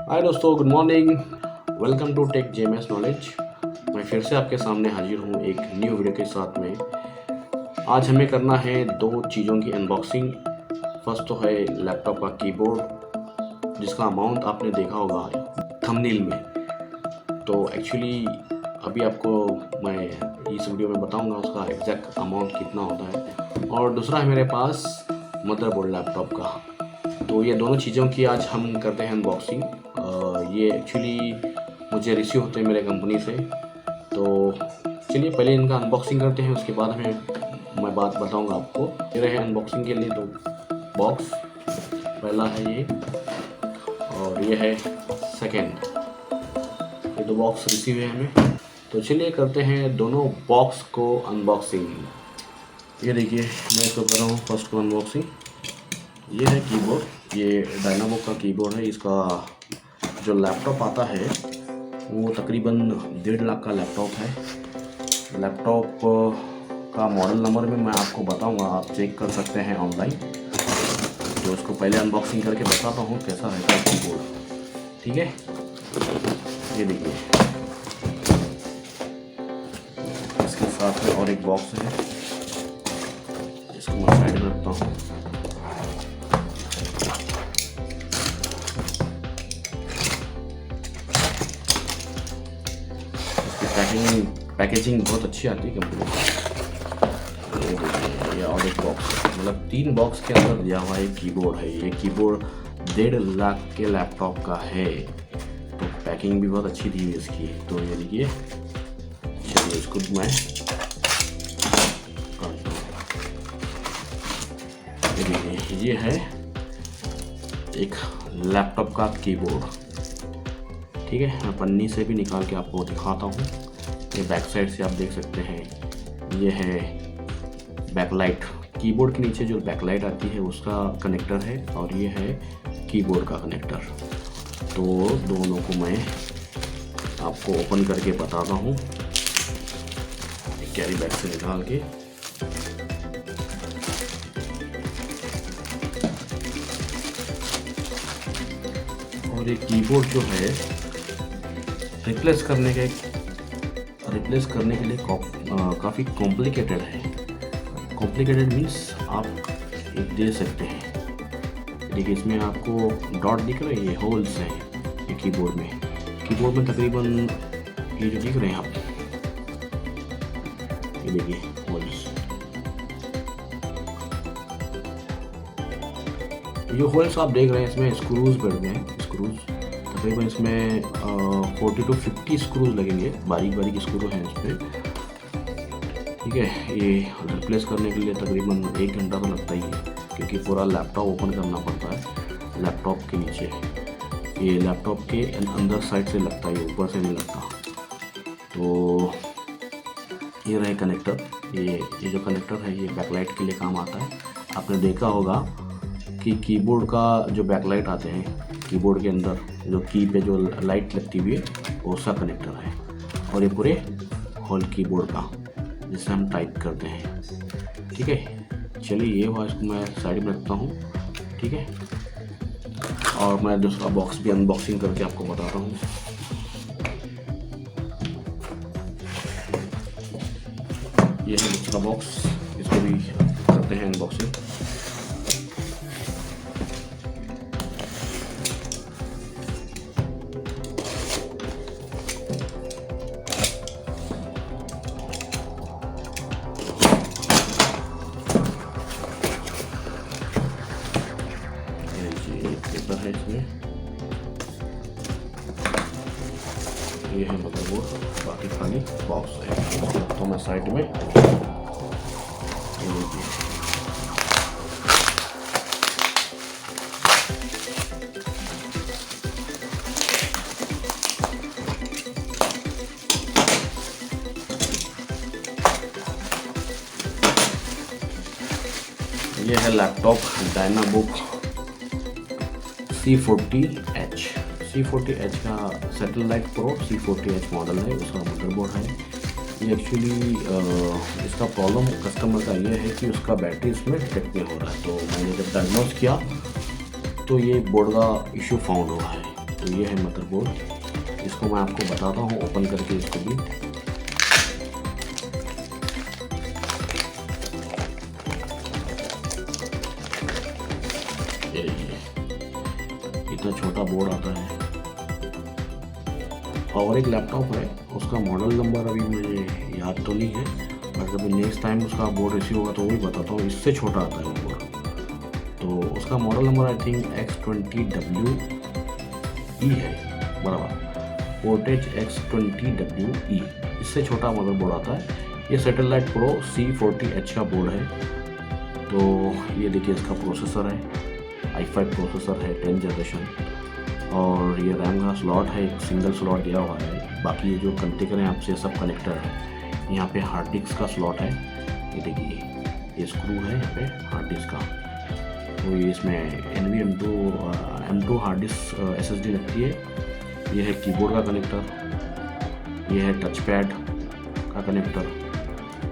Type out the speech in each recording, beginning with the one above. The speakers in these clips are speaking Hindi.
हाय दोस्तों, good morning. Welcome to Tech JMS Knowledge. मैं फिर से आपके सामने हाजिर हूँ एक न्यू वीडियो के साथ में। आज हमें करना है दो चीज़ों की अनबॉक्सिंग। फर्स्ट तो है लैपटॉप का कीबोर्ड, जिसका अमाउंट आपने देखा होगा थंबनेल में। तो एक्चुअली अभी आपको मैं इस वीडियो में बताऊंगा उसका एग्जैक्ट अमाउंट कितना होता है। और दूसरा है मेरे पास मदरबोर्ड लैपटॉप का। तो ये दोनों चीज़ों की आज हम करते हैं अनबॉक्सिंग। ये एक्चुअली मुझे रिसीव होते हैं मेरे कंपनी से। तो चलिए पहले इनका अनबॉक्सिंग करते हैं, उसके बाद मैं बात बताऊंगा आपको। ये रहे अनबॉक्सिंग के लिए दो बॉक्स। पहला है ये और ये है सेकेंड। ये दो बॉक्स रिसीव है हमें। तो चलिए करते हैं दोनों बॉक्स को अनबॉक्सिंग। ये देखिए, मैं इसको कर रहा हूँ फर्स्ट को अनबॉक्सिंग। ये है कीबोर्ड, ये डायनाबुक का कीबोर्ड है। इसका जो लैपटॉप आता है वो तकरीबन 1.5 लाख का लैपटॉप है। लैपटॉप का मॉडल नंबर भी मैं आपको बताऊंगा, आप चेक कर सकते हैं ऑनलाइन। तो इसको पहले अनबॉक्सिंग करके बताता हूँ कैसा रहता है कीबोर्ड। ठीक है, ये देखिए, इसके साथ में और एक बॉक्स है, इसको मैं साइड में रखता हूँ। पैकेजिंग बहुत अच्छी आती है कंपनी की। ये और एक बॉक्स, मतलब 3 बॉक्स के अंदर दिया हुआ एक कीबोर्ड है। ये कीबोर्ड 1.5 लाख के लैपटॉप का है, तो पैकिंग भी बहुत अच्छी दी हुई इसकी। तो ये देखिए, चलिए इसको मैं काटता हूँ। ये देखिए, ये है एक लैपटॉप का कीबोर्ड। ठीक है, मैं पन्नी से भी निकाल के आपको दिखाता हूँ। ये बैक साइड से आप देख सकते हैं, ये है बैकलाइट। कीबोर्ड के नीचे जो बैकलाइट आती है उसका कनेक्टर है, और ये है कीबोर्ड का कनेक्टर। तो दोनों को मैं आपको ओपन करके बताता हूँ, कैरी बैग से निकाल के। और ये कीबोर्ड जो है रिप्लेस करने के लिए काफ़ी कॉम्प्लिकेटेड है। कॉम्प्लिकेटेड मीन्स आप एक दे सकते हैं। देखिए, इसमें आपको डॉट दिख रहे हैं, ये होल्स हैं ये कीबोर्ड में तकरीबन ये जो दिख रहे हैं आप, ये देखिए होल्स। ये होल्स आप देख रहे हैं, इसमें स्क्रूज बैठ गए हैं। स्क्रूज तकरीबन इसमें 40 to 50 स्क्रूज लगेंगे, बारीक बारीक स्क्रू हैं इसमें। ठीक है, ये रिप्लेस करने के लिए तकरीबन 1 घंटा तो लगता ही है, क्योंकि पूरा लैपटॉप ओपन करना पड़ता है। लैपटॉप के नीचे, ये लैपटॉप के अंदर साइड से लगता है, ऊपर से नहीं लगता। तो ये रहे कनेक्टर। ये जो कनेक्टर है ये बैकलाइट के लिए काम आता है। आपने देखा होगा कि कीबोर्ड का जो बैकलाइट आते हैं, कीबोर्ड के अंदर जो की पे जो लाइट लगती हुई है वो उसका कनेक्टर है। और ये पूरे होल कीबोर्ड का, जिससे हम टाइप करते हैं। ठीक है, चलिए ये हुआ, इसको मैं साइड में रखता हूँ। ठीक है, और मैं दूसरा बॉक्स भी अनबॉक्सिंग करके आपको बताता हूँ। ये है दूसरा बॉक्स, इसको भी करते हैं अनबॉक्सिंग। पेपर है इसमें, ये है मदरबोर्ड, बाकी खाली बॉक्स है। तो मैं साइड में ये है लैपटॉप डायनाबुक C40H। C40H का सैटेलाइट प्रो C40H मॉडल है, उसका मदरबोर्ड है। ये एक्चुअली इसका प्रॉब्लम कस्टमर का ये है कि उसका बैटरी इसमें डिटेक्ट नहीं हो रहा है। तो मैंने जब डायग्नोज किया तो ये बोर्ड का इशू फाउंड हुआ है। तो ये है मदरबोर्ड, इसको मैं आपको बताता हूँ ओपन करके इसको भी। ये इतना छोटा बोर्ड आता है। और एक लैपटॉप है, उसका मॉडल नंबर अभी मुझे याद तो नहीं है, बट अभी नेक्स्ट टाइम उसका बोर्ड रिसीव होगा तो वो भी बताता हूँ। इससे छोटा आता है वो बोर्ड, तो उसका model number I think X20WE है, बराबर, पोर्टेज X20WE। इससे छोटा मदरबोर्ड आता है। ये सैटेलाइट प्रो C40H का बोर्ड है। तो ये देखिए इसका प्रोसेसर है, i5 प्रोसेसर है 10 जनरेशन, और ये रैम का स्लॉट है, एक सिंगल स्लॉट दिया हुआ है। बाकी ये जो कनेक्टर हैं आपसे सब कनेक्टर है। यहाँ पे हार्ड डिस्क का स्लॉट है, ये देखिए ये स्क्रू है यहाँ पे हार्ड डिस्क का। तो ये इसमें NVMe M2 hard disk SSD लगती है। ये है कीबोर्ड का कनेक्टर, ये है टच पैड का कनेक्टर,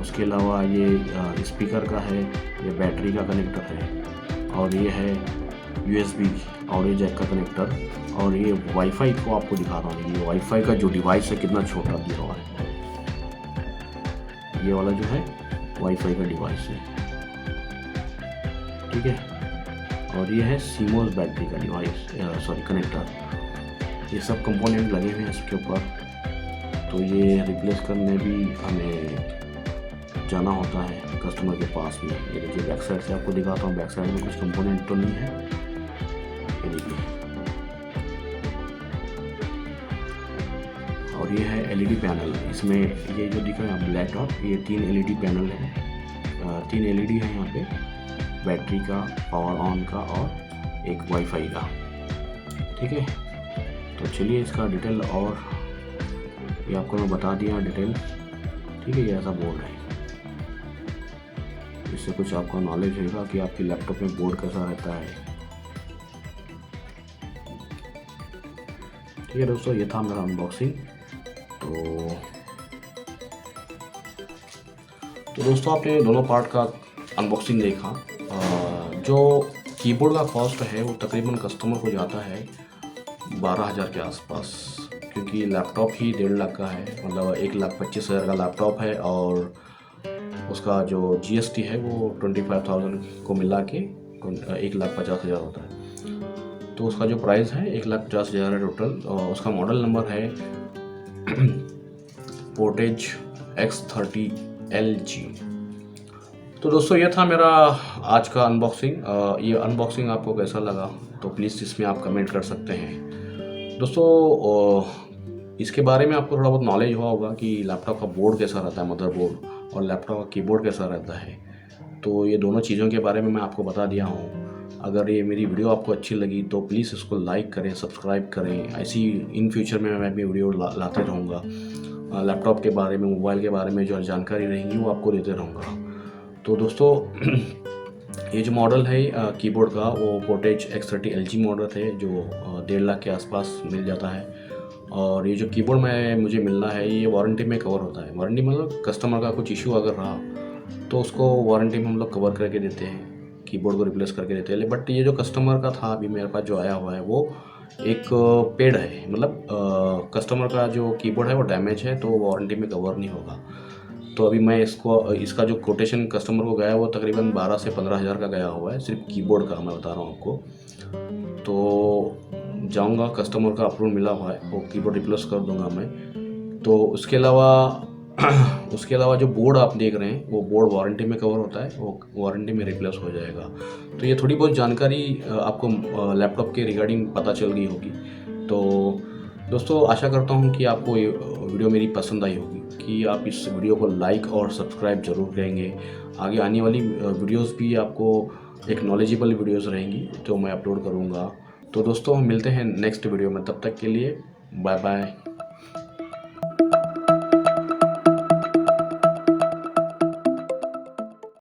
उसके अलावा ये स्पीकर का है, ये बैटरी का कनेक्टर है, और ये है USB ऑडियो जैक का कनेक्टर, और ये वाईफाई को आपको दिखाता हूँ। ये वाईफाई का जो डिवाइस है कितना छोटा दिया हुआ है, ये वाला जो है वाईफाई का डिवाइस है, ठीक है। और ये है CMOS बैटरी का डिवाइस, कनेक्टर। ये सब कंपोनेंट लगे हुए हैं इसके ऊपर। तो ये रिप्लेस करने भी हमें जाना होता है कस्टमर के पास में। ये देखिए बैक साइड से आपको दिखाता हूँ, बैक साइड में कुछ कंपोनेंट तो नहीं है, ये देखिए। और ये है LED पैनल, इसमें ये जो दिख रहा है ब्लैक डॉट, ये 3 LED पैनल है, 3 LED है यहाँ पे, बैटरी का, पावर ऑन का और एक वाईफाई का, ठीक है। तो चलिए इसका डिटेल, और ये आपको मैं बता दिया डिटेल, ठीक है। ये ऐसा बोर्ड है, इससे कुछ आपको नॉलेज होगा कि आपके लैपटॉप में बोर्ड कैसा रहता है, ठीक है दोस्तों। ये था मेरा अनबॉक्सिंग। तो दोस्तों आपने दोनों पार्ट का अनबॉक्सिंग देखा। जो कीबोर्ड का कॉस्ट है वो तकरीबन कस्टमर को जाता है 12,000 के आसपास, क्योंकि लैपटॉप ही 1.5 लाख का है, मतलब 1,25,000 का लैपटॉप है, और उसका जो GST है वो 25,000 को मिला के 1,50,000 होता है। तो उसका जो प्राइस है 1,50,000 है टोटल। और उसका मॉडल नंबर है पोर्टेज X30LG। तो दोस्तों ये था मेरा आज का अनबॉक्सिंग। ये अनबॉक्सिंग आपको कैसा लगा तो प्लीज़ इसमें आप कमेंट कर सकते हैं। दोस्तों इसके बारे में आपको थोड़ा बहुत नॉलेज हुआ होगा कि लैपटॉप का बोर्ड कैसा रहता है, मदरबोर्ड, और लैपटॉप का कीबोर्ड कैसा रहता है। तो ये दोनों चीज़ों के बारे में मैं आपको बता दिया हूँ। अगर ये मेरी वीडियो आपको अच्छी लगी तो प्लीज़ इसको लाइक करें, सब्सक्राइब करें। ऐसी इन फ्यूचर में मैं भी वीडियो लाते रहूँगा। लैपटॉप के बारे में, मोबाइल के बारे में जो जानकारी रहेंगी वो आपको देते रहूँगा। तो दोस्तों ये जो मॉडल है कीबोर्ड का वो पोर्टेज X30LG मॉडल है, जो 1.5 लाख के आसपास मिल जाता है। और ये जो कीबोर्ड में मुझे मिलना है ये वारंटी में कवर होता है। वारंटी मतलब कस्टमर का कुछ इशू अगर रहा तो उसको वारंटी में हम लोग कवर करके देते हैं, कीबोर्ड को रिप्लेस करके देते हैं। बट ये जो कस्टमर का था अभी मेरे पास जो आया हुआ है वो एक पेड है, मतलब कस्टमर का जो कीबोर्ड है वो डैमेज है तो वारंटी में कवर नहीं होगा। तो अभी मैं इसका जो कोटेशन कस्टमर को गया है वो तकरीबन 12 से 15,000 का गया हुआ है, सिर्फ कीबोर्ड का मैं बता रहा हूँ आपको। तो जाऊँगा, कस्टमर का अप्रूवल मिला हुआ है, वो कीबोर्ड रिप्लेस कर दूँगा मैं। तो उसके अलावा जो बोर्ड आप देख रहे हैं वो बोर्ड वारंटी में कवर होता है, वो वारंटी में रिप्लेस हो जाएगा। तो ये थोड़ी बहुत जानकारी आपको लैपटॉप के रिगार्डिंग पता चल गई होगी। तो दोस्तों आशा करता हूँ कि आपको ये वीडियो मेरी पसंद आई होगी, कि आप इस वीडियो को लाइक और सब्सक्राइब ज़रूर करेंगे। आगे आने वाली वीडियोस भी आपको एक नॉलेजेबल वीडियोस रहेंगी तो मैं अपलोड करूँगा। तो दोस्तों हम मिलते हैं नेक्स्ट वीडियो में, तब तक के लिए बाय बाय।